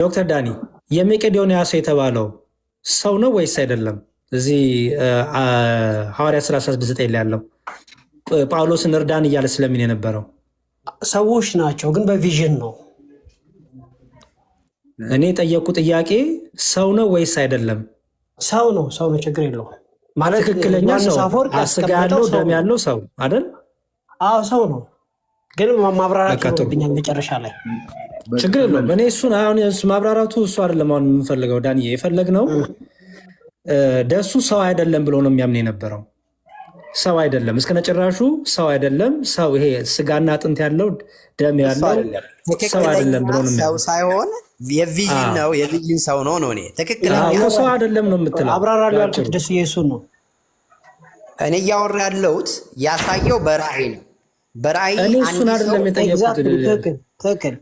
ዶክተር ዳኒ የመቄዶንያ ሰው የተባለው ሰው ነው ወይስ አይደለም? እዚህ ሐዋርያ 16 ላይ ያለው ጳውሎስን እርዳን እያለ ስለምን የነበረው ሰዎች ናቸው፣ ግን በቪዥን ነው። እኔ የጠየቁ ጥያቄ ሰው ነው ወይስ አይደለም? ሰው ነው። ሰው ነው፣ ችግር የለውም ማለት ትክክለኛ ሰው ስጋ ያለው ደም ያለው ሰው አይደል? አዎ ሰው ነው፣ ግን ማብራራት ይኖርብኛል መጨረሻ ላይ። ችግር የለውም። እኔ እሱን አሁን ማብራራቱ እሱ አይደለም አሁን የምንፈልገው። ዳንዬ የፈለግነው ደሱ ሰው አይደለም ብሎ ነው የሚያምን የነበረው። ሰው አይደለም እስከነጭራሹ ሰው አይደለም። ሰው ይሄ ስጋና አጥንት ያለው ደም ያለው ሰው አይደለም ብሎ ነው ሰው ሳይሆን የቪዥን ነው። የቪዥን ሰው ነው ነው። እኔ ትክክለኛ ሰው አይደለም ነው የምትለው። አብራራለሁ ያልኩት ደስ ኢየሱስ ነው። እኔ እያወራ ያለሁት ያሳየው በራእይ ነው። በራእይ እኔ እሱን አይደለም የጠየቁት።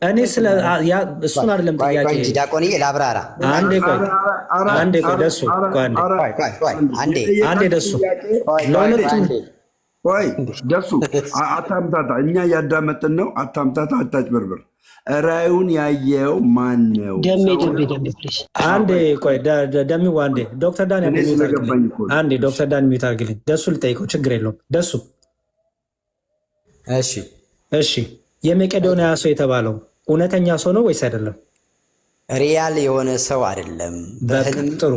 እኔ ስለ እሱን አይደለም ጥያቄ። ዲያቆንዬ ላብራራ። አንዴ ቆይ ደሱ አንዴ ደሱ ለሁለቱም ቆይ ደሱ አታምታታ። እኛ እያዳመጥን ነው። አታምታታ፣ አታጭበርብር። ራእዩን ያየው ማን ነው? አንዴ ቆይ ደሚዋ አንዴ ዶክተር ዳኒ አንዴ ዶክተር ዳኒ ሚዩት አድርግልኝ። ደሱ ልጠይቀው፣ ችግር የለውም ደሱ። እሺ የመቄዶንያ ሰው የተባለው እውነተኛ ሰው ነው ወይስ አይደለም? ሪያል የሆነ ሰው አይደለም። ጥሩ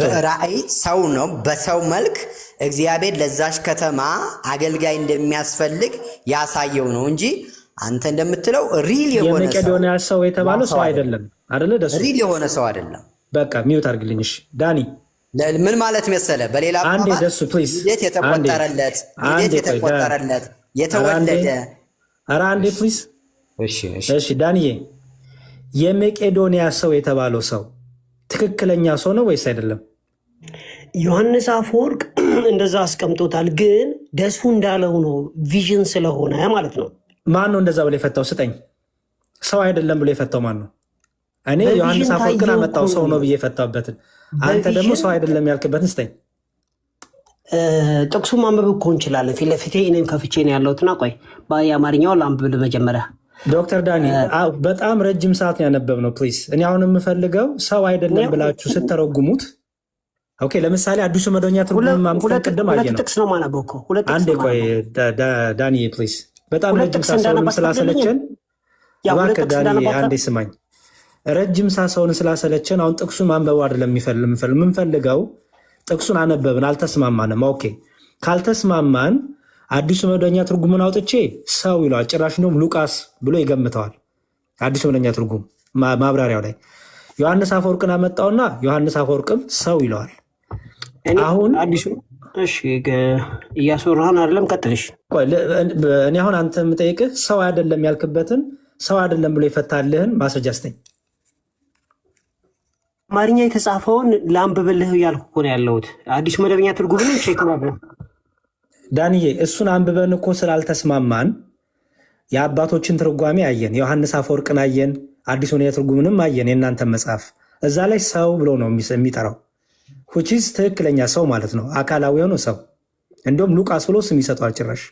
በራእይ ሰው ነው። በሰው መልክ እግዚአብሔር ለዛሽ ከተማ አገልጋይ እንደሚያስፈልግ ያሳየው ነው እንጂ አንተ እንደምትለው ሪል የሆነ የመቄዶንያ ሰው የተባለው ሰው አይደለም አይደለ? ደሱ ሪል የሆነ ሰው አይደለም። በቃ ሚዩት አድርግልኝ። እሺ ዳኒ ምን ማለት መሰለ? በሌላ አንዴ ደሱ ፕሊዝ ልደት የተቆጠረለት የተወለደ ኧረ አንዴ ፕሊዝ። እሺ ዳንዬ የመቄዶንያ ሰው የተባለው ሰው ትክክለኛ ሰው ነው ወይስ አይደለም? ዮሐንስ አፈወርቅ እንደዛ አስቀምጦታል፣ ግን ደሱ እንዳለው ነው። ቪዥን ስለሆነ ማለት ነው። ማን ነው እንደዛ ብሎ የፈታው? ስጠኝ። ሰው አይደለም ብሎ የፈታው ማን ነው? እኔ ዮሐንስ አፈወርቅን አመጣው ሰው ነው ብዬ የፈታበትን፣ አንተ ደግሞ ሰው አይደለም ያልክበትን ስጠኝ። ጥቅሱ ማንበብ እኮ እንችላለን። ፊት ለፊቴ እኔም ከፍቼ ነው ያለሁትና ቆይ የአማርኛው ላንብብ መጀመሪያ። ዶክተር ዳኒ በጣም ረጅም ሰዓት ያነበብ ነው ፕሊዝ። እኔ አሁን የምፈልገው ሰው አይደለም ብላችሁ ስተረጉሙት፣ ኦኬ ለምሳሌ አዲሱ መደበኛ ትርጉም ማምጣት ቅድም አየ ነው። ጥቅስ ነው ማነበው እኮ አንዴ ቆይ ዳኒ ፕሊዝ። በጣም ረጅም ሰዓት ሰውን ስላሰለቸን እባክህ ዳኒ አንዴ ስማኝ። ረጅም ሰዓት ሰውን ስላሰለቸን አሁን ጥቅሱን ማንበቡ አይደለም የምንፈልገው። ጥቅሱን አነበብን፣ አልተስማማንም። ኦኬ ካልተስማማን አዲሱ መደበኛ ትርጉምን አውጥቼ ሰው ይለዋል። ጭራሽ ነው ሉቃስ ብሎ ይገምተዋል። አዲሱ መደበኛ ትርጉም ማብራሪያው ላይ ዮሐንስ አፈወርቅን አመጣውና ዮሐንስ አፈወርቅም ሰው ይለዋል። አሁን አዲሱ እያስወራህን አይደለም? ቀጥልሽ። እኔ አሁን አንተ የምጠይቅህ ሰው አይደለም ያልክበትን ሰው አይደለም ብሎ ይፈታልህን ማስረጃ ስጠኝ። አማርኛ የተጻፈውን ለአንብብልህ እያልኩ እኮ ነው ያለሁት። አዲሱ መደበኛ ትርጉም ቼክ ነው ዳንዬ። እሱን አንብበን እኮ ስላልተስማማን የአባቶችን ትርጓሜ አየን፣ ዮሐንስ አፈወርቅን አየን፣ አዲሱ መደበኛ ትርጉምንም አየን። የእናንተ መጽሐፍ እዛ ላይ ሰው ብሎ ነው የሚጠራው፣ ሁቺስ ትክክለኛ ሰው ማለት ነው፣ አካላዊ የሆነ ሰው። እንዲሁም ሉቃስ ብሎ ስም ይሰጠዋል ጭራሽ።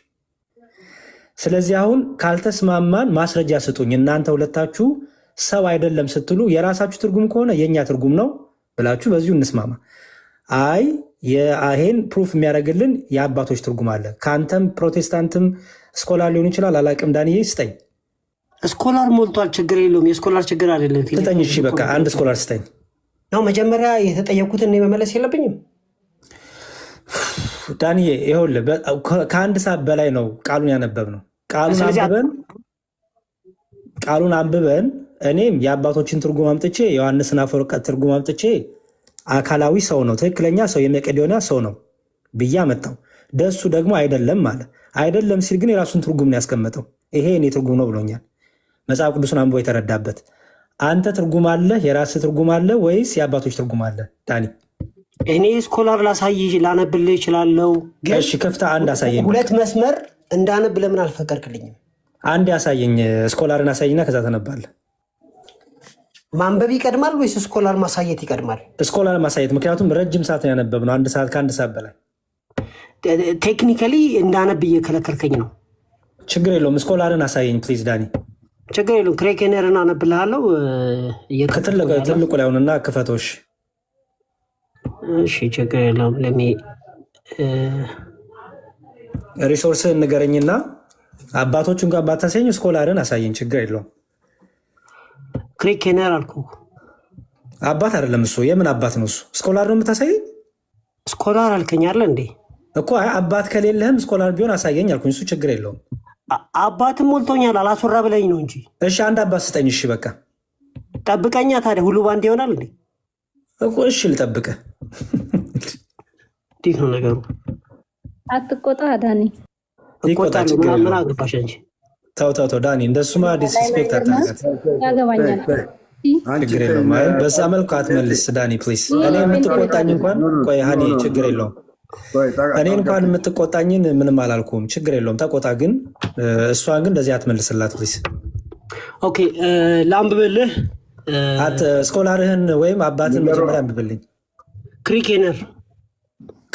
ስለዚህ አሁን ካልተስማማን ማስረጃ ስጡኝ። እናንተ ሁለታችሁ ሰው አይደለም ስትሉ የራሳችሁ ትርጉም ከሆነ የእኛ ትርጉም ነው ብላችሁ በዚሁ እንስማማ። አይ ይሄን ፕሩፍ የሚያደርግልን የአባቶች ትርጉም አለ። ከአንተም ፕሮቴስታንትም ስኮላር ሊሆን ይችላል፣ አላቅም። ዳንዬ ስጠኝ። ስኮላር ሞልቷል፣ ችግር የለውም። የስኮላር ችግር አይደለም። ስጠኝ። እሺ በቃ አንድ ስኮላር ስጠኝ። ያው መጀመሪያ የተጠየኩትን እኔ መመለስ የለብኝም ዳንዬ። ይኸውልህ ከአንድ ሰዓት በላይ ነው ቃሉን ያነበብ ነው። ቃሉን አንብበን እኔም የአባቶችን ትርጉም አምጥቼ ዮሐንስን አፈወርቅ ትርጉም አምጥቼ አካላዊ ሰው ነው፣ ትክክለኛ ሰው፣ የመቄዶንያ ሰው ነው ብዬ አመጣው። ደሱ ደግሞ አይደለም ማለት አይደለም ሲል ግን የራሱን ትርጉም ነው ያስቀመጠው። ይሄ እኔ ትርጉም ነው ብሎኛል። መጽሐፍ ቅዱስን አንብቦ የተረዳበት። አንተ ትርጉም አለ፣ የራስህ ትርጉም አለ ወይስ የአባቶች ትርጉም አለ? ዳኒ እኔ ስኮላር ላሳይ ላነብልህ እችላለሁ። እሺ ከፍተህ አንድ አሳየኝ። ሁለት መስመር እንዳነብ ለምን አልፈቀድክልኝም? አንድ ያሳየኝ፣ ስኮላርን አሳይና ከዛ ተነባለህ። ማንበብ ይቀድማል ወይስ ስኮላር ማሳየት ይቀድማል? ስኮላር ማሳየት፣ ምክንያቱም ረጅም ሰዓት ነው ያነበብነው፣ ከአንድ ሰዓት በላይ። ቴክኒካሊ እንዳነብ እየከለከልከኝ ነው። ችግር የለውም። ስኮላርን አሳየኝ ፕሊዝ ዳኒ። ችግር የለውም። ክሬኬነርን አነብልሃለሁ። ትልቁ ላይ ሆንና ክፈቶሽ። እሺ ችግር የለውም። ሪሶርስህን ንገረኝና አባቶቹ እንኳን ባታሳየኝ ስኮላርን አሳየኝ። ችግር የለውም። ክሬኬነር አልኩህ። አባት አይደለም እሱ። የምን አባት ነው እሱ? ስኮላር ነው የምታሳየኝ? ስኮላር አልከኝ አለ እንዴ እኮ። አባት ከሌለህም ስኮላር ቢሆን አሳየኝ አልኩኝ። እሱ ችግር የለውም። አባትም ሞልቶኛል አላስወራ ብለኝ ነው እንጂ። እሺ አንድ አባት ስጠኝ። እሺ በቃ ጠብቀኛ። ታዲያ ሁሉ ባንድ ይሆናል እንዴ እኮ። እሺ ልጠብቅህ። እንዴት ነው ነገሩ? አትቆጣ ዳኒ። እቆጣለሁ። ምን አገባሽ አንቺ? ተው ዳኒ፣ እንደሱማ ዲስሪስፔክት አታርጋት። ያገባኛል። ችግር የለውም። በዛ መልኩ አትመልስ ዳኒ ፕሊስ። እኔ የምትቆጣኝ እንኳን ቆይ ሀኒ፣ ችግር የለውም። እኔ እንኳን የምትቆጣኝን ምንም አላልኩም። ችግር የለውም። ተቆጣ፣ ግን እሷን ግን እንደዚህ አትመልስላት ፕሊስ። ኦኬ ለአንብብልህ። ስኮላርህን ወይም አባትን መጀመሪያ አንብብልኝ። ክሪኬነር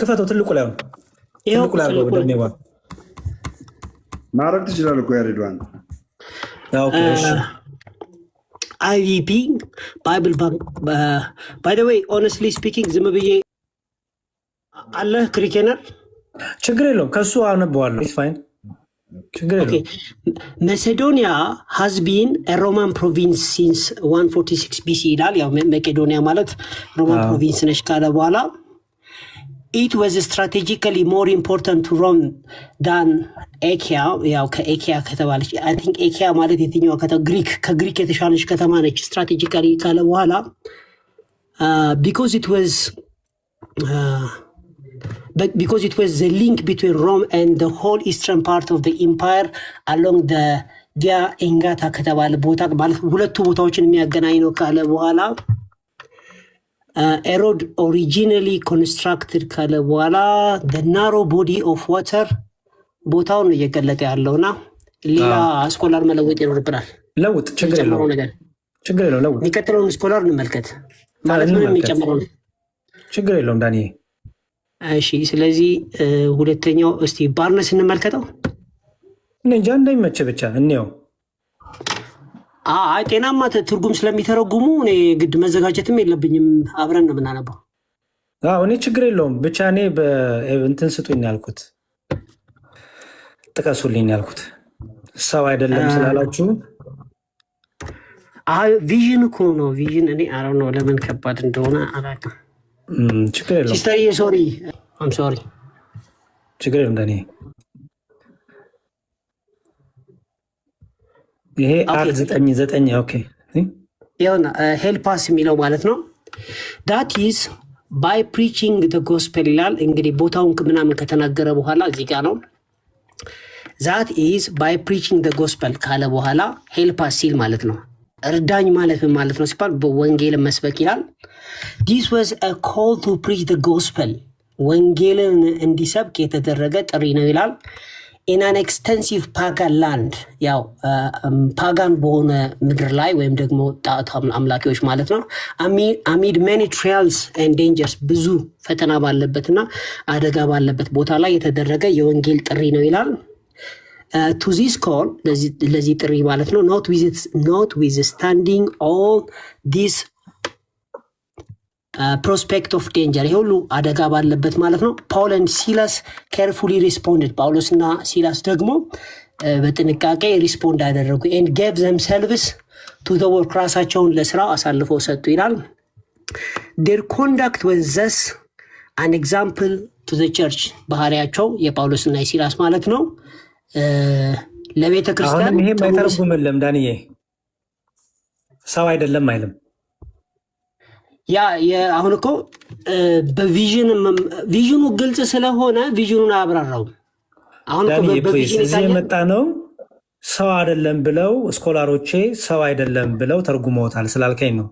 ክፈተው። ትልቁ ላይ ሆነ። ትልቁ ላይ አርገው ደሜዋ ማድረግ ትችላለህ እኮ ያሬድዋን። አይቪፒ ባይብል ባንክ ባይ ዘ ዌይ ኦነስትሊ ስፒኪንግ ዝም ብዬ አለ ክሪኬነር ችግር የለውም። ከሱ አነበዋለሁ። ፋይን ችግር የለውም። መሴዶኒያ ሃዝ ቢን ሮማን ፕሮቪንስ ሲንስ 146 ቢሲ ይላል። ያው መቄዶኒያ ማለት ሮማን ፕሮቪንስ ነች ካለ በኋላ it was strategically more important to Rome than ኤኪያ። ያው ከኤኪያ ከተባለች አይ ቲንክ ኤኪያ ማለት የትኛው ከግሪክ የተሻለች ከተማ ነች ስትራቴጂካሊ ካለ በኋላ because it was the link between Rome and the whole eastern part of the empire along the via ኤንጋታ ከተባለ ቦታ ማለት ሁለቱ ቦታዎችን የሚያገናኝ ነው ካለ በኋላ ኤሮድ ኦሪጂናሊ ኮንስትራክትድ ካለ በኋላ the narrow body of water ቦታውን እየገለጠ ያለውና ሌላ ስኮላር መለወጥ ይኖርብናል። ለውጥ ችግር የለውም። ችግር የለውም። ለውጥ የሚቀጥለውን ስኮላር እንመልከት ማለት ነው የሚጨምረው ችግር የለውም ዳኒ። እሺ ስለዚህ ሁለተኛው እስቲ ባርነስ እንመልከተው። እንጃ እንዳይመች ብቻ እንየው። ጤናማ ትርጉም ስለሚተረጉሙ እኔ ግድ መዘጋጀትም የለብኝም። አብረን ነው የምናነበው። እኔ ችግር የለውም ብቻ እኔ እንትን ስጡኝ ያልኩት ጥቀሱልኝ ያልኩት ሰው አይደለም ስላላችሁ ቪዥን እኮ ነው ቪዥን። እኔ አረ ነው ለምን ከባድ እንደሆነ አላውቅም። ችግር የለውም ሲስተርዬ ሶሪ አም ሶሪ ችግር የለውም ዳኒ። ይሄ አርት 9 ኦኬ ይሁን ሄልፓስ የሚለው ማለት ነው። ዳት ኢዝ ባይ ፕሪቺንግ ዘ ጎስፔል ይላል። እንግዲህ ቦታውን ምናምን ከተናገረ በኋላ እዚህ ጋር ነው። ዛት ኢዝ ባይ ፕሪቺንግ ዘ ጎስፔል ካለ በኋላ ሄልፓስ ሲል ማለት ነው እርዳኝ ማለት ምን ማለት ነው ሲባል በወንጌልን መስበክ ይላል። ዲስ ዋዝ አ ኮል ቱ ፕሪች ዘ ጎስፔል ወንጌልን እንዲሰብክ የተደረገ ጥሪ ነው ይላል። ኢን አን ኤክስተንሲቭ ፓጋን ላንድ ያው ፓጋን በሆነ ምድር ላይ ወይም ደግሞ ጣዖት አምላኪዎች ማለት ነው። አሚድ ሜኒ ትራያልስ ኤንድ ዴንጀርስ ብዙ ፈተና ባለበትና አደጋ ባለበት ቦታ ላይ የተደረገ የወንጌል ጥሪ ነው ይላል። ቱ ዚስ ኮል ለዚህ ጥሪ ማለት ነው ኖት ዊዝ ስታንዲንግ ኦል ዲስ ፕሮስፔክት ኦፍ ዴንጀር ይሄ ሁሉ አደጋ ባለበት ማለት ነው። ፓውል ኤንድ ሲላስ ኬርፉሊ ሪስፖንድድ ጳውሎስና ሲላስ ደግሞ በጥንቃቄ ሪስፖንድ አደረጉ። ኤንድ ጌቭ ዘምሰልቭስ ቱ ዘ ወርክ ራሳቸውን ለስራው አሳልፈው ሰጡ ይላል። ዴር ኮንዳክት ወዝ ዘስ አን ኤግዛምፕል ቱ ዘ ቸርች ባህሪያቸው የጳውሎስና የሲላስ ማለት ነው ለቤተ ክርስቲያን። ይሄ አይተረጉምልም ዳንዬ ሰው አይደለም አይልም። ያ አሁን እኮ ቪዥኑ ግልጽ ስለሆነ ቪዥኑን አያብራራውም። አሁን እዚህ የመጣ ነው ሰው አይደለም ብለው ስኮላሮቼ ሰው አይደለም ብለው ተርጉመውታል ስላልከኝ ነው።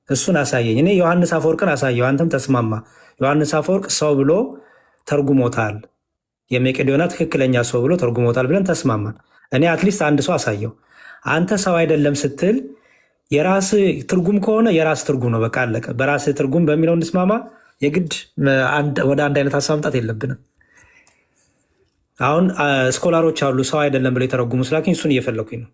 እሱን አሳየኝ። እኔ ዮሐንስ አፈወርቅን አሳየው፣ አንተም ተስማማ። ዮሐንስ አፈወርቅ ሰው ብሎ ተርጉሞታል፣ የመቄዶንያ ትክክለኛ ሰው ብሎ ተርጉሞታል ብለን ተስማማን። እኔ አትሊስት አንድ ሰው አሳየው። አንተ ሰው አይደለም ስትል የራስ ትርጉም ከሆነ የራስ ትርጉም ነው፣ በቃ አለቀ። በራስ ትርጉም በሚለው እንስማማ። የግድ ወደ አንድ አይነት ሀሳብ መምጣት የለብንም። አሁን ስኮላሮች አሉ ሰው አይደለም ብለው የተረጉሙ ስላልከኝ እሱን እየፈለኩኝ ነው።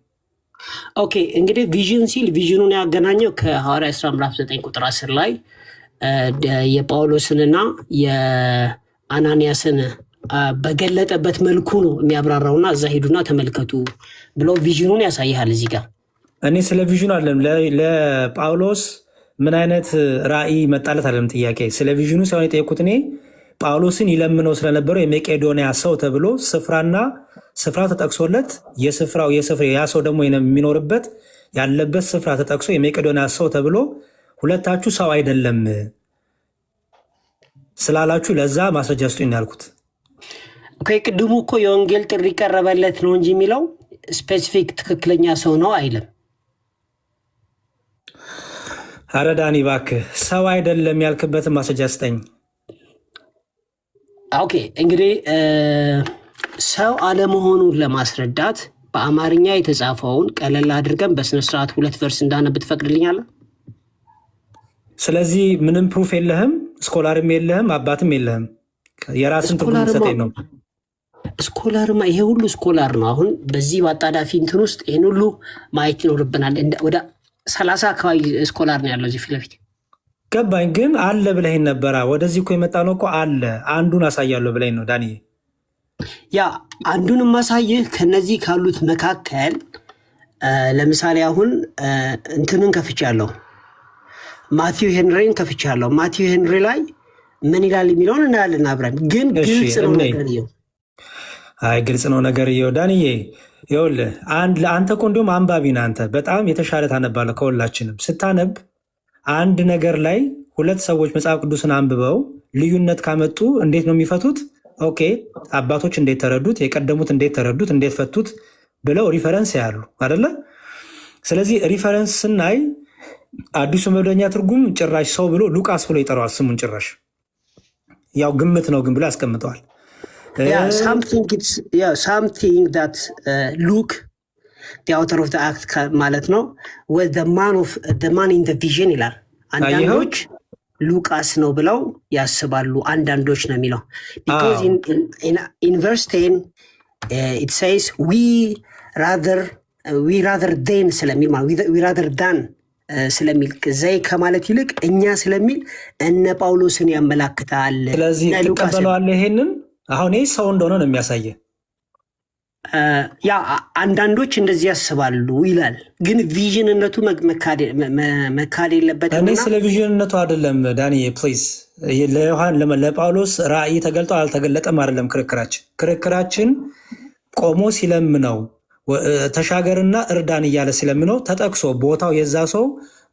ኦኬ እንግዲህ ቪዥን ሲል ቪዥኑን ያገናኘው ከሐዋርያ ሥራ ምዕራፍ 9 ቁጥር 10 ላይ የጳውሎስንና የአናንያስን በገለጠበት መልኩ ነው የሚያብራራውና እዛ ሄዱና ተመልከቱ ብሎ ቪዥኑን ያሳይሃል። እዚህ ጋር እኔ ስለ ቪዥኑ አለም ለጳውሎስ ምን አይነት ራእይ መጣለት አለም ጥያቄ ስለ ቪዥኑ ሳይሆን የጠየኩት እኔ ጳውሎስን ይለምነው ስለነበረው የመቄዶንያ ሰው ተብሎ ስፍራ ተጠቅሶለት የስፍራው ያ ሰው ደግሞ የሚኖርበት ያለበት ስፍራ ተጠቅሶ የመቄዶንያ ሰው ተብሎ ሁለታችሁ ሰው አይደለም ስላላችሁ ለዛ ማስረጃ ስጡኝ ያልኩት። ቅድሙ እኮ የወንጌል ጥሪ ቀረበለት ነው እንጂ የሚለው ስፔሲፊክ ትክክለኛ ሰው ነው አይልም። ኧረ ዳኒ እባክህ ሰው አይደለም ያልክበትን ማስረጃ ስጠኝ። ኦኬ እንግዲህ ሰው አለመሆኑን ለማስረዳት በአማርኛ የተጻፈውን ቀለል አድርገን በስነስርዓት 2 ቨርስ እንዳነብ ትፈቅድልኛለህ? ስለዚህ ምንም ፕሩፍ የለህም፣ ስኮላርም የለህም፣ አባትም የለህም። የራስን ትርጉም ሰጠኝ ነው። ስኮላርማ ይሄ ሁሉ ስኮላር ነው። አሁን በዚህ በአጣዳፊ እንትን ውስጥ ይህን ሁሉ ማየት ይኖርብናል። ወደ 30 አካባቢ ስኮላር ነው ያለው እዚህ ፊት ለፊት። ገባኝ። ግን አለ ብለኸኝ ነበራ። ወደዚህ እኮ የመጣ ነው እኮ አለ አንዱን አሳያለሁ ብለኸኝ ነው ዳኒ። ያ አንዱን ማሳይህ ከነዚህ ካሉት መካከል ለምሳሌ አሁን እንትንን ከፍቻለሁ፣ ማቲው ሄንሪን ከፍቻለሁ። ማቲው ሄንሪ ላይ ምን ይላል የሚለውን እናያለን አብረን። ግን ግልጽ ነው ነገርየው። አይ ግልጽ ነው ነገርየው ዳንዬ። ይኸውልህ አንተ እኮ እንዲሁም አንባቢ ነህ። አንተ በጣም የተሻለ ታነባለህ ከሁላችንም። ስታነብ አንድ ነገር ላይ 2 ሰዎች መጽሐፍ ቅዱስን አንብበው ልዩነት ካመጡ እንዴት ነው የሚፈቱት? ኦኬ አባቶች እንዴት ተረዱት፣ የቀደሙት እንዴት ተረዱት፣ እንዴት ፈቱት ብለው ሪፈረንስ ያሉ አይደለ? ስለዚህ ሪፈረንስ ስናይ አዲሱ መደበኛ ትርጉም ጭራሽ ሰው ብሎ ሉቃስ ብሎ ይጠራዋል ስሙን። ጭራሽ ያው ግምት ነው ግን ብሎ ያስቀምጠዋል። something that Luke the author of the act ማለት ነው with the man in the vision ይላል። አንዳንዶች ሉቃስ ነው ብለው ያስባሉ፣ አንዳንዶች ነው የሚለው because in verse 10 it says we rather than ስለሚል we rather than ስለሚል ዘይ ከማለት ይልቅ እኛ ስለሚል እነ ጳውሎስን ያመላክታል። ስለዚህ ተቀበለዋል። ይሄንን አሁን ይህ ሰው እንደሆነ ነው የሚያሳየ። ያ አንዳንዶች እንደዚህ ያስባሉ ይላል። ግን ቪዥንነቱ መካድ የለበትም። እኔ ስለ ቪዥንነቱ አይደለም ዳኒ ፕሊዝ። ለጳውሎስ ራእይ ተገልጧል አልተገለጠም አይደለም ክርክራችን ቆሞ ሲለምነው ተሻገርና እርዳን እያለ ሲለምነው ተጠቅሶ ቦታው የዛ ሰው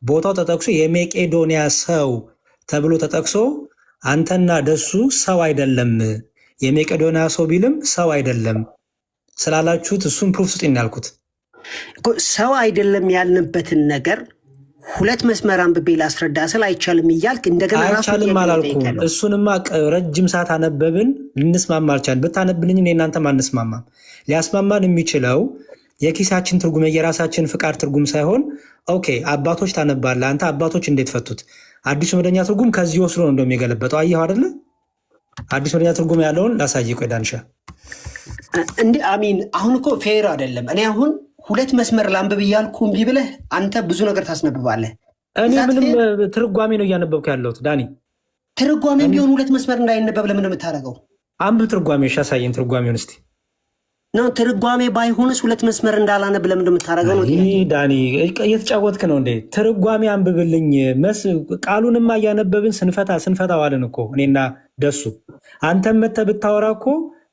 ቦታው ተጠቅሶ የመቄዶንያ ሰው ተብሎ ተጠቅሶ አንተና ደሱ ሰው አይደለም የመቄዶንያ ሰው ቢልም ሰው አይደለም ስላላችሁት እሱን ፕሩፍ ስጡኝ ያልኩት። ሰው አይደለም ያልንበትን ነገር 2 መስመር አንብቤ ላስረዳ ስል አይቻልም እያልክ እንደገና ራሱ አይቻልም አላልኩም። እሱንማ ረጅም ሰዓት አነበብን ልንስማማ አልቻልን። ብታነብልኝ እኔ እናንተም አንስማማም። ሊያስማማን የሚችለው የኪሳችን ትርጉም የራሳችን ፍቃድ ትርጉም ሳይሆን ኦኬ አባቶች ታነባለህ አንተ አባቶች እንዴት ፈቱት? አዲሱ መደበኛ ትርጉም ከዚህ ወስዶ ነው እንደሚገለበጠው አየሁ አይደለ? አዲሱ መደበኛ ትርጉም ያለውን ላሳይ። ቆይ ዳንሻ እንዴ አሚን አሁን እኮ ፌር አይደለም። እኔ አሁን 2 መስመር ላንብብ እያልኩ እምቢ ብለህ አንተ ብዙ ነገር ታስነብባለህ። እኔ ምንም ትርጓሜ ነው እያነበብኩ ያለሁት ዳኒ። ትርጓሜ ቢሆን 2 መስመር እንዳይነበብ ለምን ነው የምታደርገው? አንብብ ትርጓሜ አሳየን ትርጓሜውን እስቲ ነው። ትርጓሜ ባይሆንስ 2 መስመር እንዳላነብ ለምን ነው የምታደርገው? ነው ዳኒ እየተጫወትክ ነው እንዴ? ትርጓሜ አንብብልኝ። ቃሉንማ እያነበብን ስንፈታ ዋልን እኮ እኔና ደሱ። አንተም መተህ ብታወራ እኮ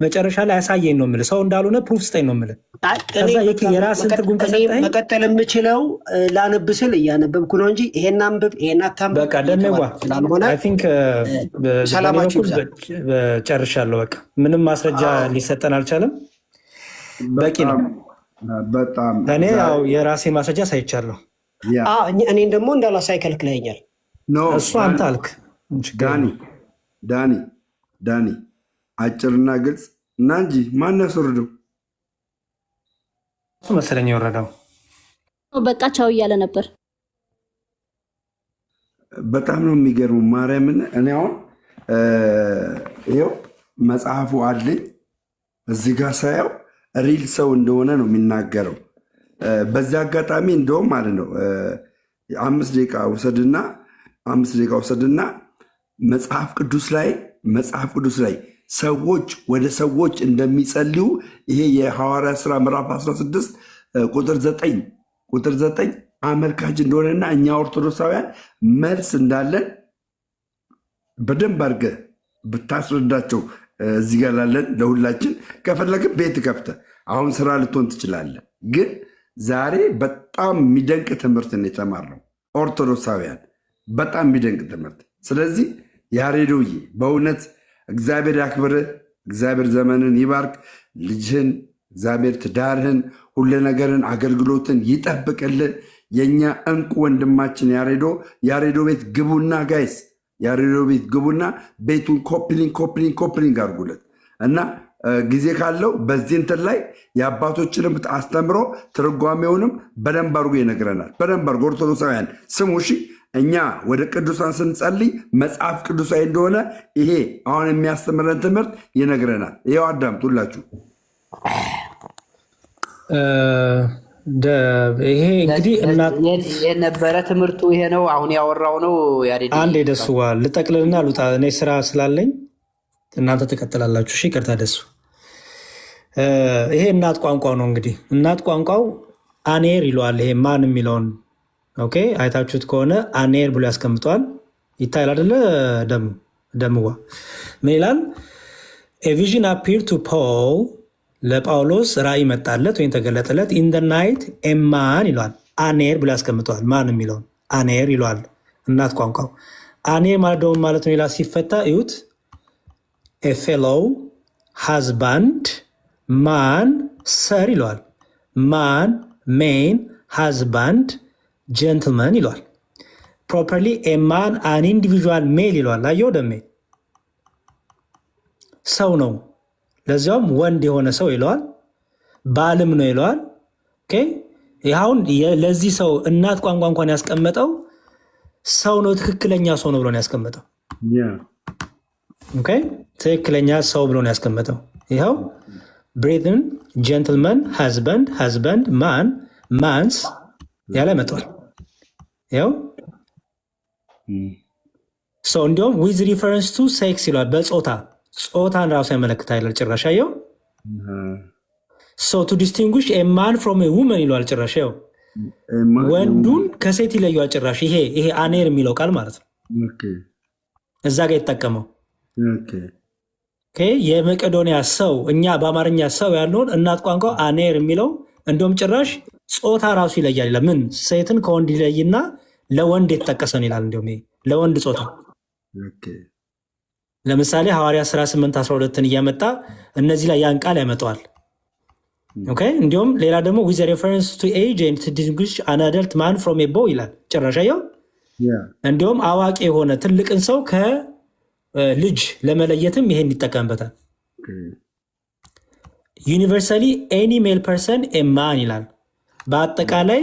መጨረሻ ላይ ያሳየኝ ነው የምልህ። ሰው እንዳልሆነ ፕሩፍ ስጠኝ ነው የምልህ። የራስን ትርጉም ከሰጠኝ መቀጠል የምችለው ላነብ ስል እያነበብኩ ነው እንጂ ይሄን አንብብ ይሄን አታንብብ በቃ ደሜዋ አይ ቲንክ በኩል ጨርሻለሁ። በቃ ምንም ማስረጃ ሊሰጠን አልቻለም። በቂ ነው። በጣም እኔ ያው የራሴ ማስረጃ ሳይቻለሁ። እኔን ደግሞ እንዳላሳይ ከልክለኛል። እሱ አንተ አልክ። ዳኒ አጭርና ግልጽ እና እንጂ ማን ያስወርደው? እሱ መሰለኝ የወረደው። በቃ ቻው እያለ ነበር። በጣም ነው የሚገርመው። ማርያምን እኔ አሁን ይኸው መጽሐፉ አለኝ እዚህ ጋር ሳየው ሪል ሰው እንደሆነ ነው የሚናገረው። በዚህ አጋጣሚ እንደውም ማለት ነው 5 ደቂቃ ውሰድና መጽሐፍ ቅዱስ ላይ ሰዎች ወደ ሰዎች እንደሚጸልዩ ይሄ የሐዋርያ ሥራ ምዕራፍ 16 ቁጥር 9 አመልካች እንደሆነና እኛ ኦርቶዶክሳውያን መልስ እንዳለን በደንብ አድርገህ ብታስረዳቸው እዚህ ጋር ላለን ለሁላችን ከፈለግህ ቤት ከፍተህ አሁን ስራ ልትሆን ትችላለህ። ግን ዛሬ በጣም የሚደንቅ ትምህርት ነው የተማርነው ኦርቶዶክሳውያን፣ በጣም የሚደንቅ ትምህርት። ስለዚህ ያሬዶዬ በእውነት እግዚአብሔር ያክብርህ፣ እግዚአብሔር ዘመንን ይባርክ፣ ልጅህን እግዚአብሔር ትዳርህን፣ ሁሉ ነገርን አገልግሎትን ይጠብቅልህ። የእኛ እንቁ ወንድማችን ያሬዶ ቤት ግቡና ጋይስ፣ ያሬዶ ቤት ግቡና ቤቱን ኮፕሊንግ አድርጉለት እና ጊዜ ካለው በዚህ እንትን ላይ የአባቶችንም አስተምሮ ትርጓሜውንም በደንብ አድርጎ ይነግረናል። በደንብ አድርጎ ኦርቶዶክሳውያን ስሙ እሺ። እኛ ወደ ቅዱሳን ስንጸልይ መጽሐፍ ቅዱሳዊ እንደሆነ ይሄ አሁን የሚያስተምረን ትምህርት ይነግረናል። ይኸው አዳምጡ ሁላችሁ። ይሄ እንግዲህ የነበረ ትምህርቱ ይሄ ነው። አሁን ያወራው ነው። አንድ ደሱዋ ልጠቅልልና ልውጣ፣ እኔ ስራ ስላለኝ እናንተ ትቀጥላላችሁ። እሺ ይቅርታ ደሱ። ይሄ እናት ቋንቋው ነው። እንግዲህ እናት ቋንቋው አኔር ይለዋል። ይሄ ማን የሚለውን ኦኬ፣ አይታችሁት ከሆነ አኔር ብሎ ያስቀምጠዋል። ይታያል አይደለ? ደምዋ ምን ይላል? ኤ ቪዥን አፒር ቱ ፖል፣ ለጳውሎስ ራእይ መጣለት ወይም ተገለጠለት። ኢን ደ ናይት ኤማን ይለዋል። አኔር ብሎ ያስቀምጠዋል። ማን የሚለውን አኔር ይለዋል እናት ቋንቋው። አኔር ማለት ደግሞ ማለት ነው ይላል። ሲፈታ እዩት። ኤ ፌሎው ሃዝባንድ ማን ሰር ይለዋል። ማን ሜን ሃዝባንድ ጀንትልመን ይለዋል። ፕሮፐርሊ ኤ ማን አን ኢንዲቪዥዋል ሜል ይለዋል። አየው ደሜ ሰው ነው፣ ለዚያውም ወንድ የሆነ ሰው ይለዋል። ባልም ነው ይለዋል። ይኸውን ለዚህ ሰው እናት ቋንቋ እንኳን ያስቀመጠው ሰው ነው፣ ትክክለኛ ሰው ነው ብሎ ነው ያስቀመጠው። ትክክለኛ ሰው ብሎ ነው ያስቀመጠው። ይኸው ብሬትን ጀንትልመን ሃዝበንድ ማን ማንስ ያለ መጥቷል። ይኸው ሰው እንዲሁም ዊዝ ሪፈረንስ ቱ ሴክስ ይለዋል። ጾታን ራሱ ያመለክታል ይላል። ጭራሽ ያየው ሶ ቱ ዲስቲንጉሽ ኤ ማን ፍሮም ኤ ውመን ይለዋል። ጭራሽ ያው ወንዱን ከሴት ይለየዋል። ጭራሽ ይሄ አኔር የሚለው ቃል ማለት ነው እዛ ጋር የተጠቀመው የመቄዶንያ ሰው፣ እኛ በአማርኛ ሰው ያለውን እናት ቋንቋ አኔር የሚለው እንዲሁም ጭራሽ ጾታ ራሱ ይለያል ይላል። ምን ሴትን ከወንድ ይለይና ለወንድ የተጠቀሰ ነው ይላል። እንዲሁም ለወንድ ጾታ ለምሳሌ ሐዋርያ ሥራ 8:12 እያመጣ እነዚህ ላይ ያን ቃል ያመጣዋል። እንዲሁም ሌላ ደግሞ ዊዝ ሬፈረንስ ቱ ኤጅ ኤንድ ቱ ዲስቲንጉሽ አን አደልት ማን ፍሮም ኤ ቦይ ይላል። ጭራሽ ያው እንዲሁም አዋቂ የሆነ ትልቅን ሰው ከልጅ ለመለየትም ይሄን ይጠቀምበታል። ዩኒቨርሳሊ ኤኒ ሜል ፐርሰን ኤ ማን ይላል። በአጠቃላይ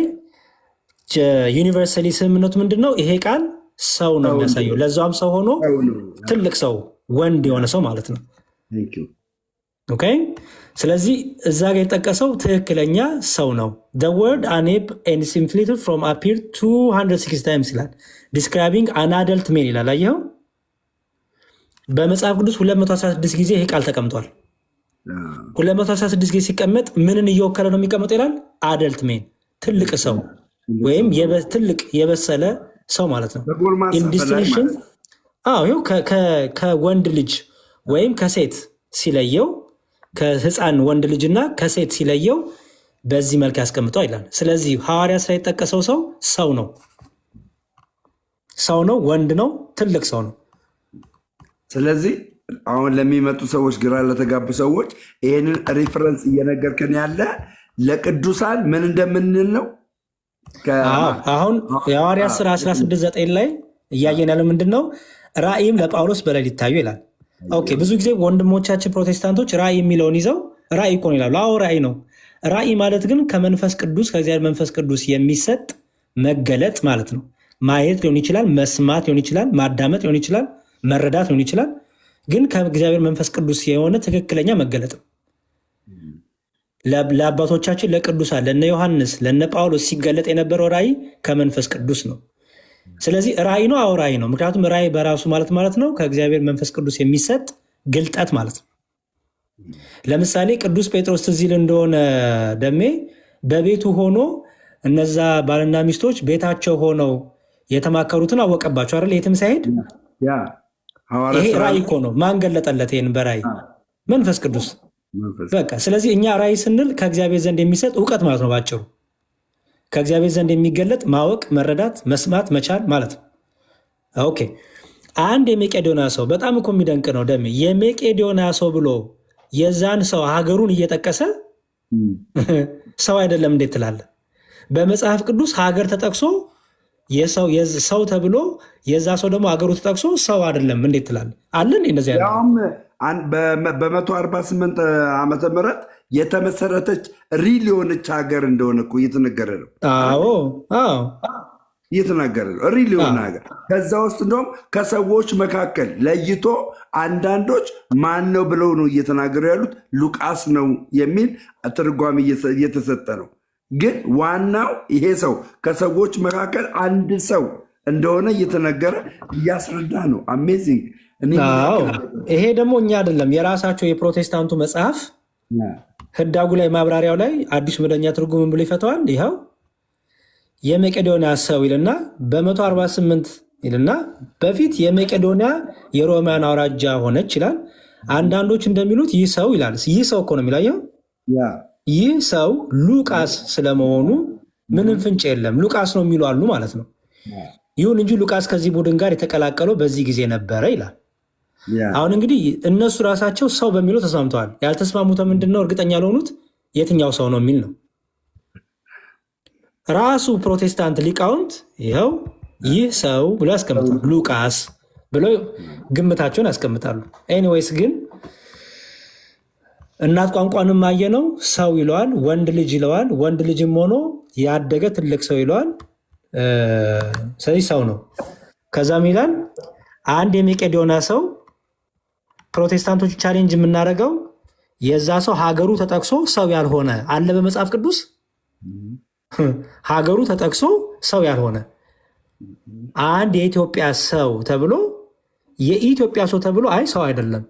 ዩኒቨርሳሊ ስምምነቱ ምንድን ነው? ይሄ ቃል ሰው ነው የሚያሳየው። ለዛም ሰው ሆኖ ትልቅ ሰው ወንድ የሆነ ሰው ማለት ነው። ስለዚህ እዛ ጋር የጠቀሰው ትክክለኛ ሰው ነው። the word anep and inflated from appear 260 times ይላል። describing an adult man ይላል። አየኸው በመጽሐፍ ቅዱስ 216 ጊዜ ይሄ ቃል ተቀምጧል። 216 ጊዜ ሲቀመጥ ምንን እየወከለ ነው የሚቀመጠው ይላል? አደልት ሜን፣ ትልቅ ሰው ወይም ትልቅ የበሰለ ሰው ማለት ነው። ኢንዲስቲንክሽን ከወንድ ልጅ ወይም ከሴት ሲለየው፣ ከህፃን ወንድ ልጅና ከሴት ሲለየው በዚህ መልክ ያስቀምጠው ይላል። ስለዚህ ሐዋርያ ሥራ የጠቀሰው ሰው ነው፣ ወንድ ነው፣ ትልቅ ሰው ነው። ስለዚህ አሁን ለሚመጡ ሰዎች፣ ግራ ለተጋቡ ሰዎች ይህንን ሪፈረንስ እየነገርከን ያለ ለቅዱሳን ምን እንደምንል ነው። አሁን የሐዋርያ ሥራ 16:9 ላይ እያየን ያለው ምንድን ነው? ራእይም ለጳውሎስ በሌሊት ታዩ ይላል። ብዙ ጊዜ ወንድሞቻችን ፕሮቴስታንቶች ራእይ የሚለውን ይዘው ራእይ እኮ ነው ይላሉ። አዎ ራእይ ነው። ራእይ ማለት ግን ከመንፈስ ቅዱስ ከእግዚአብሔር መንፈስ ቅዱስ የሚሰጥ መገለጥ ማለት ነው። ማየት ሊሆን ይችላል፣ መስማት ሊሆን ይችላል፣ ማዳመጥ ሊሆን ይችላል፣ መረዳት ሊሆን ይችላል። ግን ከእግዚአብሔር መንፈስ ቅዱስ የሆነ ትክክለኛ መገለጥ ነው። ለአባቶቻችን ለቅዱሳን ለነ ዮሐንስ ለነ ጳውሎስ ሲገለጥ የነበረው ራእይ ከመንፈስ ቅዱስ ነው። ስለዚህ ራእይ ነው። አዎ ራእይ ነው። ምክንያቱም ራእይ በራሱ ማለት ነው ከእግዚአብሔር መንፈስ ቅዱስ የሚሰጥ ግልጠት ማለት ነው። ለምሳሌ ቅዱስ ጴጥሮስ ትዝ ይል እንደሆነ ደሜ በቤቱ ሆኖ እነዛ ባልና ሚስቶች ቤታቸው ሆነው የተማከሩትን አወቀባቸው አይደል? የትም ሳይሄድ ይሄ ራእይ እኮ ነው። ማን ገለጠለት ይህን በራእይ? መንፈስ ቅዱስ። በቃ ስለዚህ እኛ ራእይ ስንል ከእግዚአብሔር ዘንድ የሚሰጥ እውቀት ማለት ነው። ባጭሩ ከእግዚአብሔር ዘንድ የሚገለጥ ማወቅ፣ መረዳት፣ መስማት መቻል ማለት ነው። ኦኬ። አንድ የመቄዶንያ ሰው በጣም እኮ የሚደንቅ ነው ደሜ። የመቄዶንያ ሰው ብሎ የዛን ሰው ሀገሩን እየጠቀሰ ሰው አይደለም እንዴት ትላለህ? በመጽሐፍ ቅዱስ ሀገር ተጠቅሶ ሰው ተብሎ የዛ ሰው ደግሞ ሀገሩ ተጠቅሶ ሰው አይደለም እንዴት ትላለህ? አለን እንደዚህ ያለ በ148 ዓመተ ምህረት የተመሰረተች ሪል የሆነች ሀገር እንደሆነ እኮ እየተነገረ ነው። አዎ እየተናገረ ነው። ሪል የሆነ ሀገር ከዛ ውስጥ እንደውም ከሰዎች መካከል ለይቶ አንዳንዶች ማን ነው ብለው ነው እየተናገሩ ያሉት ሉቃስ ነው የሚል ትርጓሜ እየተሰጠ ነው። ግን ዋናው ይሄ ሰው ከሰዎች መካከል አንድ ሰው እንደሆነ እየተነገረ እያስረዳ ነው። አሜዚንግ። ይሄ ደግሞ እኛ አይደለም የራሳቸው የፕሮቴስታንቱ መጽሐፍ ህዳጉ ላይ ማብራሪያው ላይ አዲስ መደበኛ ትርጉም ብሎ ይፈተዋል። ይኸው የመቄዶንያ ሰው ይልና በ148 ይልና በፊት የመቄዶንያ የሮማን አውራጃ ሆነች ይላል። አንዳንዶች እንደሚሉት ይህ ሰው ይላል። ይህ ሰው እኮ ነው የሚላየው። ይህ ሰው ሉቃስ ስለመሆኑ ምንም ፍንጭ የለም። ሉቃስ ነው የሚሉ አሉ ማለት ነው። ይሁን እንጂ ሉቃስ ከዚህ ቡድን ጋር የተቀላቀለው በዚህ ጊዜ ነበረ ይላል። አሁን እንግዲህ እነሱ ራሳቸው ሰው በሚለው ተስማምተዋል። ያልተስማሙት ምንድነው? እርግጠኛ ለሆኑት የትኛው ሰው ነው የሚል ነው። ራሱ ፕሮቴስታንት ሊቃውንት ይኸው ይህ ሰው ብሎ ያስቀምጣሉ። ሉቃስ ብሎ ግምታቸውን ያስቀምጣሉ። ኤኒዌይስ ግን እናት ቋንቋንም አየነው ሰው ይለዋል፣ ወንድ ልጅ ይለዋል። ወንድ ልጅም ሆኖ ያደገ ትልቅ ሰው ይለዋል። ስለዚህ ሰው ነው። ከዛም ይላል አንድ የመቄዶንያ ሰው ፕሮቴስታንቶች ቻሌንጅ የምናደርገው የዛ ሰው ሀገሩ ተጠቅሶ ሰው ያልሆነ አለ በመጽሐፍ ቅዱስ። ሀገሩ ተጠቅሶ ሰው ያልሆነ አንድ የኢትዮጵያ ሰው ተብሎ የኢትዮጵያ ሰው ተብሎ አይ ሰው አይደለም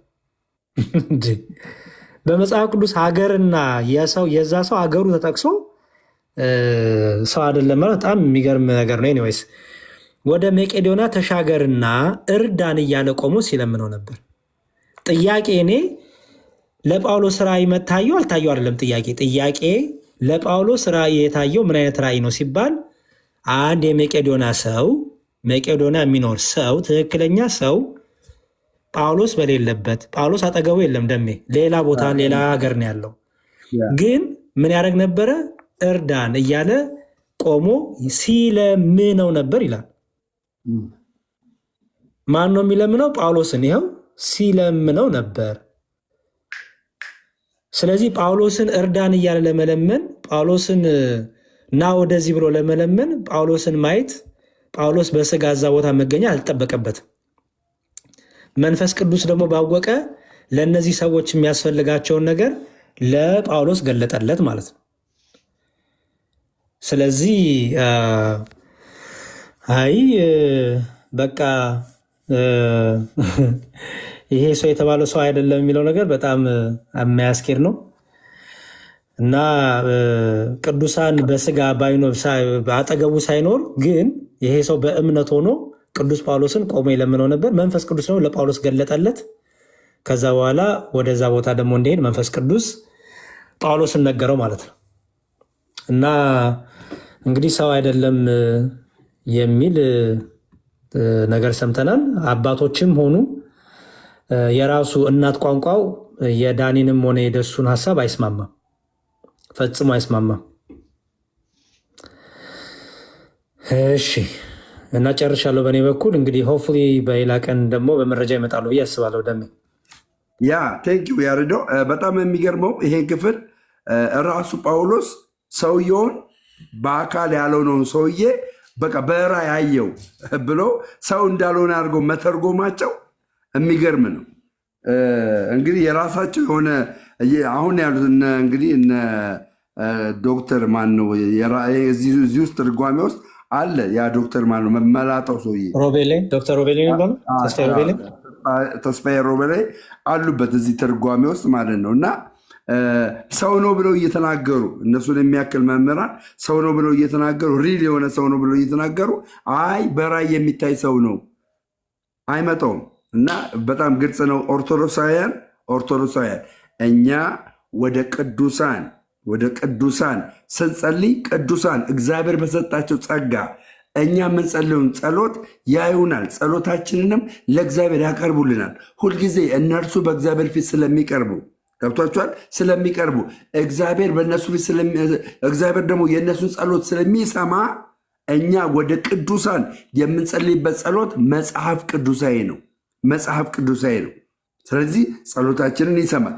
በመጽሐፍ ቅዱስ ሀገርና የዛ ሰው ሀገሩ ተጠቅሶ ሰው አይደለም ማለት በጣም የሚገርም ነገር ነው። ኤኒዌይስ ወደ መቄዶንያ ተሻገርና እርዳን እያለ ቆሞ ሲለምነው ነበር። ጥያቄ እኔ ለጳውሎስ ራእይ መታየው አልታየው አይደለም ጥያቄ ለጳውሎስ ራእይ የታየው ምን አይነት ራእይ ነው ሲባል አንድ የመቄዶንያ ሰው መቄዶንያ የሚኖር ሰው ትክክለኛ ሰው ጳውሎስ በሌለበት ጳውሎስ አጠገቡ የለም ደሜ ሌላ ቦታ ሌላ ሀገር ነው ያለው። ግን ምን ያደርግ ነበረ? እርዳን እያለ ቆሞ ሲለምነው ነበር ይላል። ማን ነው የሚለምነው? ጳውሎስን። ይኸው ሲለምነው ነበር። ስለዚህ ጳውሎስን እርዳን እያለ ለመለመን ጳውሎስን ና ወደዚህ ብሎ ለመለመን ጳውሎስን ማየት ጳውሎስ በስጋ እዛ ቦታ መገኛ አልጠበቀበትም። መንፈስ ቅዱስ ደግሞ ባወቀ ለእነዚህ ሰዎች የሚያስፈልጋቸውን ነገር ለጳውሎስ ገለጠለት ማለት ነው። ስለዚህ አይ በቃ ይሄ ሰው የተባለው ሰው አይደለም የሚለው ነገር በጣም የሚያስኬድ ነው እና ቅዱሳን በስጋ አጠገቡ ሳይኖር ግን ይሄ ሰው በእምነት ሆኖ ቅዱስ ጳውሎስን ቆሞ ይለምነው ነበር። መንፈስ ቅዱስ ነው ለጳውሎስ ገለጠለት። ከዛ በኋላ ወደዛ ቦታ ደግሞ እንዲሄድ መንፈስ ቅዱስ ጳውሎስን ነገረው ማለት ነው እና እንግዲህ ሰው አይደለም የሚል ነገር ሰምተናል። አባቶችም ሆኑ የራሱ እናት ቋንቋው የዳኒንም ሆነ የደሱን ሀሳብ አይስማማም፣ ፈጽሞ አይስማማም። እሺ እና ጨርሻለሁ በእኔ በኩል። እንግዲህ ሆፕፉሊ በሌላ ቀን ደግሞ በመረጃ ይመጣሉ ብዬ አስባለሁ። ደሜ ቴንኪው ያሬዶ። በጣም የሚገርመው ይሄን ክፍል ራሱ ጳውሎስ ሰውየውን በአካል ያልሆነውን ሰውዬ በቃ በራእይ ያየው ብሎ ሰው እንዳልሆነ አድርገው መተርጎማቸው የሚገርም ነው። እንግዲህ የራሳቸው የሆነ አሁን ያሉት እንግዲህ እነ ዶክተር ማን ነው እዚህ ውስጥ ትርጓሜ ውስጥ አለ። ያ ዶክተር ማን ነው መላጣው ሰውዬ ሮቤሌ፣ ዶክተር ሮቤሌ ነው ተስፋዬ ሮቤሌ አሉበት እዚህ ትርጓሜ ውስጥ ማለት ነው። እና ሰው ነው ብለው እየተናገሩ እነሱን የሚያክል መምህራን ሰው ነው ብለው እየተናገሩ ሪል የሆነ ሰው ነው ብለው እየተናገሩ አይ በራእይ የሚታይ ሰው ነው አይመጣውም። እና በጣም ግልጽ ነው። ኦርቶዶክሳውያን እኛ ወደ ቅዱሳን ስንጸልይ ቅዱሳን እግዚአብሔር በሰጣቸው ጸጋ እኛ የምንጸልዩን ጸሎት ያዩናል። ጸሎታችንንም ለእግዚአብሔር ያቀርቡልናል። ሁልጊዜ እነርሱ በእግዚአብሔር ፊት ስለሚቀርቡ ገብቷቸዋል። ስለሚቀርቡ እግዚአብሔር በእነሱ ፊት እግዚአብሔር ደግሞ የእነሱን ጸሎት ስለሚሰማ እኛ ወደ ቅዱሳን የምንጸልይበት ጸሎት መጽሐፍ ቅዱሳዊ ነው። ስለዚህ ጸሎታችንን ይሰማል።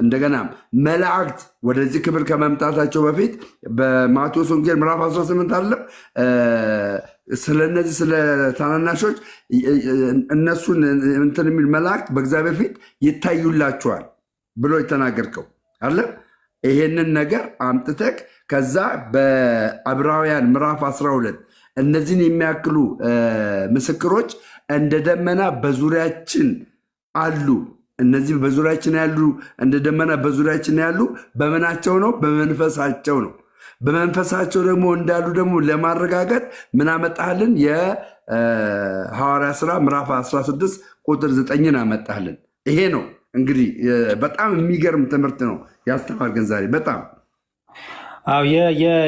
እንደገናም መላእክት ወደዚህ ክብር ከመምጣታቸው በፊት በማቴዎስ ወንጌል ምዕራፍ 18 አለ ስለነዚህ ስለ ታናናሾች እነሱን እንትን የሚል መላእክት በእግዚአብሔር ፊት ይታዩላቸዋል ብሎ የተናገርከው አለ። ይሄንን ነገር አምጥተክ ከዛ በዕብራውያን ምዕራፍ 12 እነዚህን የሚያክሉ ምስክሮች እንደ ደመና በዙሪያችን አሉ። እነዚህ በዙሪያችን ያሉ እንደ ደመና በዙሪያችን ያሉ በምናቸው ነው? በመንፈሳቸው ነው። በመንፈሳቸው ደግሞ እንዳሉ ደግሞ ለማረጋገጥ ምን አመጣልን? የሐዋርያ ሥራ ምዕራፍ 16 ቁጥር 9ን አመጣልን። ይሄ ነው እንግዲህ በጣም የሚገርም ትምህርት ነው ያስተማርከን ዛሬ በጣም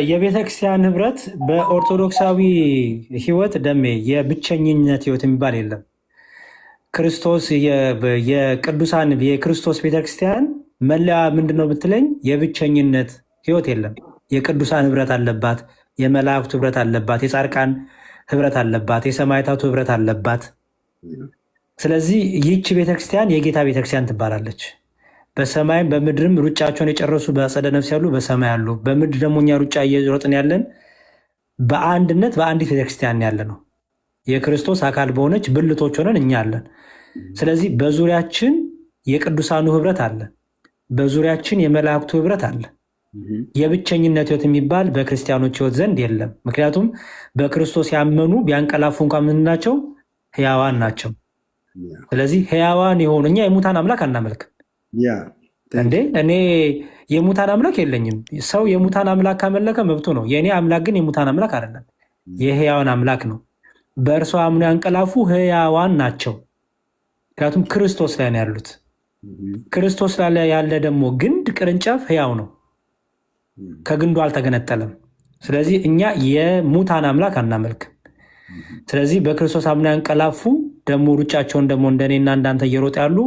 የቤተ ክርስቲያን ህብረት በኦርቶዶክሳዊ ህይወት ደሜ የብቸኝነት ህይወት የሚባል የለም። ክርስቶስ የቅዱሳን የክርስቶስ ቤተክርስቲያን መለያ ምንድን ነው ብትለኝ የብቸኝነት ህይወት የለም። የቅዱሳን ህብረት አለባት፣ የመላእክቱ ህብረት አለባት፣ የጻድቃን ህብረት አለባት፣ የሰማዕታቱ ህብረት አለባት። ስለዚህ ይህች ቤተክርስቲያን የጌታ ቤተክርስቲያን ትባላለች። በሰማይም በምድርም ሩጫቸውን የጨረሱ በአጸደ ነፍስ ያሉ በሰማይ አሉ። በምድር ደግሞ እኛ ሩጫ እየሮጥን ያለን በአንድነት በአንዲት ቤተክርስቲያን ያለ ነው። የክርስቶስ አካል በሆነች ብልቶች ሆነን እኛ አለን። ስለዚህ በዙሪያችን የቅዱሳኑ ህብረት አለ፣ በዙሪያችን የመላእክቱ ህብረት አለ። የብቸኝነት ህይወት የሚባል በክርስቲያኖች ህይወት ዘንድ የለም። ምክንያቱም በክርስቶስ ያመኑ ቢያንቀላፉ እንኳ ምን ናቸው? ሕያዋን ናቸው። ስለዚህ ሕያዋን የሆኑ እኛ የሙታን አምላክ አናመልክም እንዴ። እኔ የሙታን አምላክ የለኝም። ሰው የሙታን አምላክ ካመለከ መብቱ ነው። የእኔ አምላክ ግን የሙታን አምላክ አይደለም፣ የሕያዋን አምላክ ነው። በእርሷ አምነው ያንቀላፉ ሕያዋን ናቸው። ምክንያቱም ክርስቶስ ላይ ነው ያሉት። ክርስቶስ ላይ ያለ ደግሞ ግንድ ቅርንጫፍ ሕያው ነው፣ ከግንዱ አልተገነጠለም። ስለዚህ እኛ የሙታን አምላክ አናመልክም። ስለዚህ በክርስቶስ አምነው ያንቀላፉ ደግሞ ሩጫቸውን ደግሞ እንደኔና እንዳንተ እየሮጡ ያሉ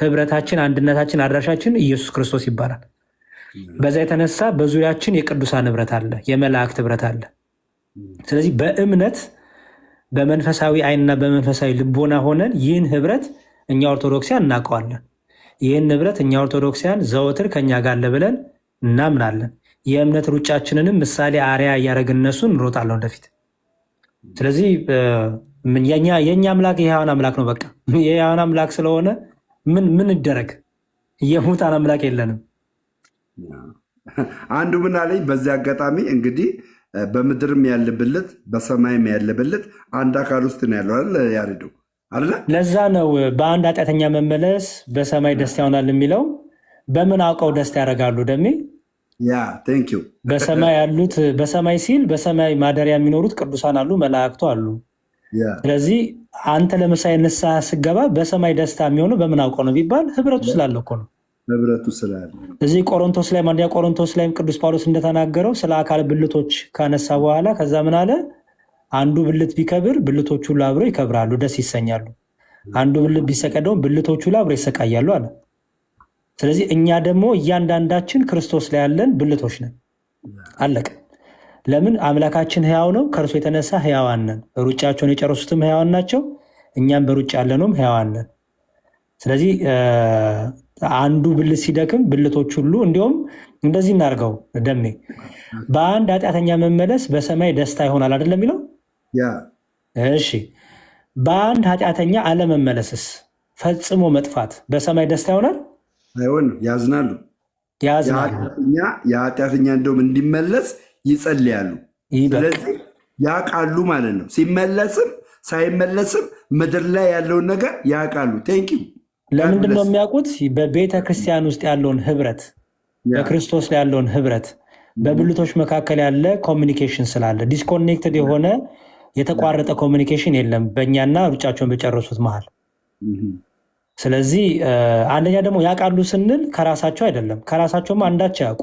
ህብረታችን፣ አንድነታችን፣ አድራሻችን ኢየሱስ ክርስቶስ ይባላል። በዛ የተነሳ በዙሪያችን የቅዱሳን ህብረት አለ፣ የመላእክት ህብረት አለ። ስለዚህ በእምነት በመንፈሳዊ ዓይንና በመንፈሳዊ ልቦና ሆነን ይህን ህብረት እኛ ኦርቶዶክሲያን እናውቀዋለን። ይህን ህብረት እኛ ኦርቶዶክሲያን ዘወትር ከኛ ጋር አለ ብለን እናምናለን። የእምነት ሩጫችንንም ምሳሌ አርያ እያደረግን እነሱን እንሮጣለን ወደፊት። ስለዚህ የእኛ አምላክ የሕያዋን አምላክ ነው። በቃ የሕያዋን አምላክ ስለሆነ ምን ይደረግ? የሙታን አምላክ የለንም። አንዱ ምን አለኝ በዚህ አጋጣሚ እንግዲህ በምድርም ያለብልት በሰማይም ያለብልት አንድ አካል ውስጥ ነው ያለው አይደል? ያሬዱ አይደለ? ለዛ ነው በአንድ ኃጢአተኛ መመለስ በሰማይ ደስታ ይሆናል የሚለው። በምን አውቀው ደስታ ያደርጋሉ? ደሜ በሰማይ ያሉት በሰማይ ሲል በሰማይ ማደሪያ የሚኖሩት ቅዱሳን አሉ፣ መላእክቱ አሉ። ስለዚህ አንተ ለምሳሌ ንስሐ ስገባ በሰማይ ደስታ የሚሆነው በምን አውቀው ነው ቢባል ህብረቱ ስላለ እኮ ነው። ህብረቱ ስላለ እዚህ ቆሮንቶስ ላይ አንደኛ ቆሮንቶስ ላይም ቅዱስ ጳውሎስ እንደተናገረው ስለ አካል ብልቶች ካነሳ በኋላ ከዛ ምን አለ? አንዱ ብልት ቢከብር ብልቶቹ ሁሉ አብረው ይከብራሉ፣ ደስ ይሰኛሉ። አንዱ ብልት ቢሰቀደውም ብልቶቹ ሁሉ አብረው ይሰቃያሉ አለ። ስለዚህ እኛ ደግሞ እያንዳንዳችን ክርስቶስ ላይ ያለን ብልቶች ነን። አለቀ። ለምን? አምላካችን ሕያው ነው። ከእርሱ የተነሳ ሕያዋን ነን። ሩጫቸውን የጨረሱትም ሕያዋን ናቸው። እኛም በሩጫ ያለነውም ሕያዋን ነን። ስለዚህ አንዱ ብልት ሲደክም ብልቶች ሁሉ እንዲሁም እንደዚህ እናርገው ደሜ በአንድ ኃጢአተኛ መመለስ በሰማይ ደስታ ይሆናል አይደለም የሚለው? እሺ፣ በአንድ ኃጢአተኛ አለመመለስስ ፈጽሞ መጥፋት በሰማይ ደስታ ይሆናል? አይሆንም፣ ያዝናሉ። የኃጢአተኛ እንደውም እንዲመለስ ይጸልያሉ። ስለዚህ ያውቃሉ ማለት ነው። ሲመለስም ሳይመለስም ምድር ላይ ያለውን ነገር ያውቃሉ። ቴንኪው። ለምንድን ነው የሚያውቁት? በቤተ ክርስቲያን ውስጥ ያለውን ህብረት፣ በክርስቶስ ላይ ያለውን ህብረት፣ በብልቶች መካከል ያለ ኮሚኒኬሽን ስላለ። ዲስኮኔክትድ የሆነ የተቋረጠ ኮሚኒኬሽን የለም በእኛና ሩጫቸውን በጨረሱት መሃል። ስለዚህ አንደኛ ደግሞ ያውቃሉ ስንል ከራሳቸው አይደለም። ከራሳቸውም አንዳች አያውቁ፣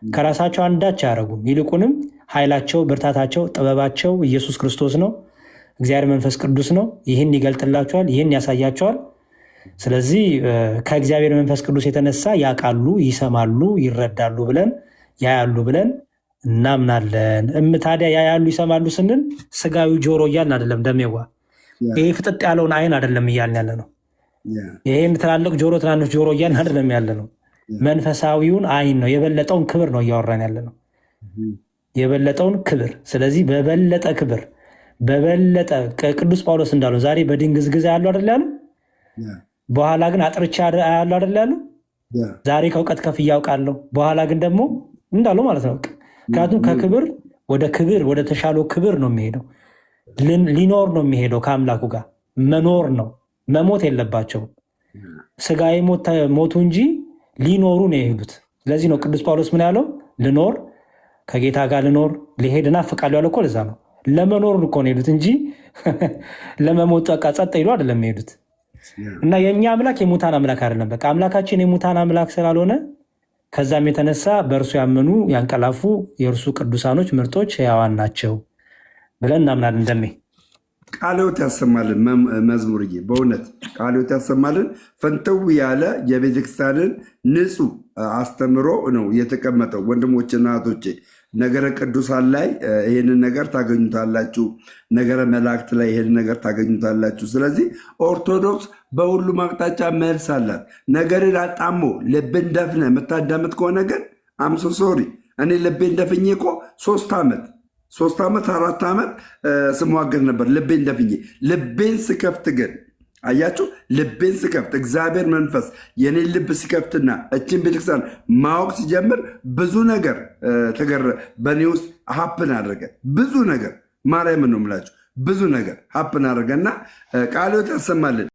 ከራሳቸው አንዳች አያደርጉም። ይልቁንም ኃይላቸው፣ ብርታታቸው፣ ጥበባቸው ኢየሱስ ክርስቶስ ነው፣ እግዚአብሔር መንፈስ ቅዱስ ነው። ይህን ይገልጥላቸዋል፣ ይህን ያሳያቸዋል። ስለዚህ ከእግዚአብሔር መንፈስ ቅዱስ የተነሳ ያውቃሉ፣ ይሰማሉ፣ ይረዳሉ ብለን ያያሉ ብለን እናምናለን። ታዲያ ያያሉ ይሰማሉ ስንል ስጋዊ ጆሮ እያልን አይደለም። ደሜዋ ይሄ ፍጥጥ ያለውን አይን አይደለም እያልን ያለ ነው። ይህን ትላልቅ ጆሮ ትናንሽ ጆሮ እያልን አይደለም ያለ ነው። መንፈሳዊውን አይን ነው፣ የበለጠውን ክብር ነው እያወራን ያለ ነው፣ የበለጠውን ክብር። ስለዚህ በበለጠ ክብር በበለጠ ቅዱስ ጳውሎስ እንዳለው ዛሬ በድንግዝግዝ ያሉ አይደል ያሉ፣ በኋላ ግን አጥርቻ ያሉ አይደል ያሉ። ዛሬ ከእውቀት ከፍ እያውቃለሁ፣ በኋላ ግን ደግሞ እንዳለው ማለት ነው። ምክንያቱም ከክብር ወደ ክብር ወደ ተሻለው ክብር ነው የሚሄደው። ሊኖር ነው የሚሄደው፣ ከአምላኩ ጋር መኖር ነው። መሞት የለባቸውም። ስጋዊ ሞቱ እንጂ ሊኖሩ ነው የሄዱት። ስለዚህ ነው ቅዱስ ጳውሎስ ምን ያለው? ልኖር ከጌታ ጋር ልኖር ሊሄድ እናፍቃለሁ ያለው እኮ ለዛ ነው። ለመኖር እኮ ነው የሄዱት እንጂ ለመሞት በቃ ጸጥ ይሉ አይደለም የሄዱት። እና የእኛ አምላክ የሙታን አምላክ አይደለም። በቃ አምላካችን የሙታን አምላክ ስላልሆነ ከዛም የተነሳ በእርሱ ያመኑ ያንቀላፉ የእርሱ ቅዱሳኖች ምርጦች ሕያዋን ናቸው ብለን እናምናለን። እንደሜ ቃልዎት ያሰማልን። መዝሙርዬ በእውነት ቃልዎት ያሰማልን። ፈንተው ያለ የቤተክርስቲያንን ንጹህ አስተምሮ ነው የተቀመጠው። ወንድሞችና እህቶቼ ነገረ ቅዱሳን ላይ ይህንን ነገር ታገኙታላችሁ። ነገረ መላእክት ላይ ይህንን ነገር ታገኙታላችሁ። ስለዚህ ኦርቶዶክስ በሁሉም አቅጣጫ መልስ አላት። ነገርን አጣሞ ልብን ደፍነ የምታዳምጥ ከሆነ ግን አምሶ ሶሪ እኔ ልቤን ደፍኜ እኮ 3 ዓመት 4 ዓመት ስሟገር ነበር። ልቤን ደፍኜ ልቤን ስከፍት ግን አያችሁ፣ ልቤን ስከፍት እግዚአብሔር መንፈስ የኔን ልብ ሲከፍትና እችን ቤተክርስቲያን ማወቅ ሲጀምር ብዙ ነገር በእኔ ውስጥ ሀፕን አድረገ። ብዙ ነገር ማርያምን ነው የምላችሁ፣ ብዙ ነገር ሀፕን አድረገ እና ቃልዎት ያሰማልን።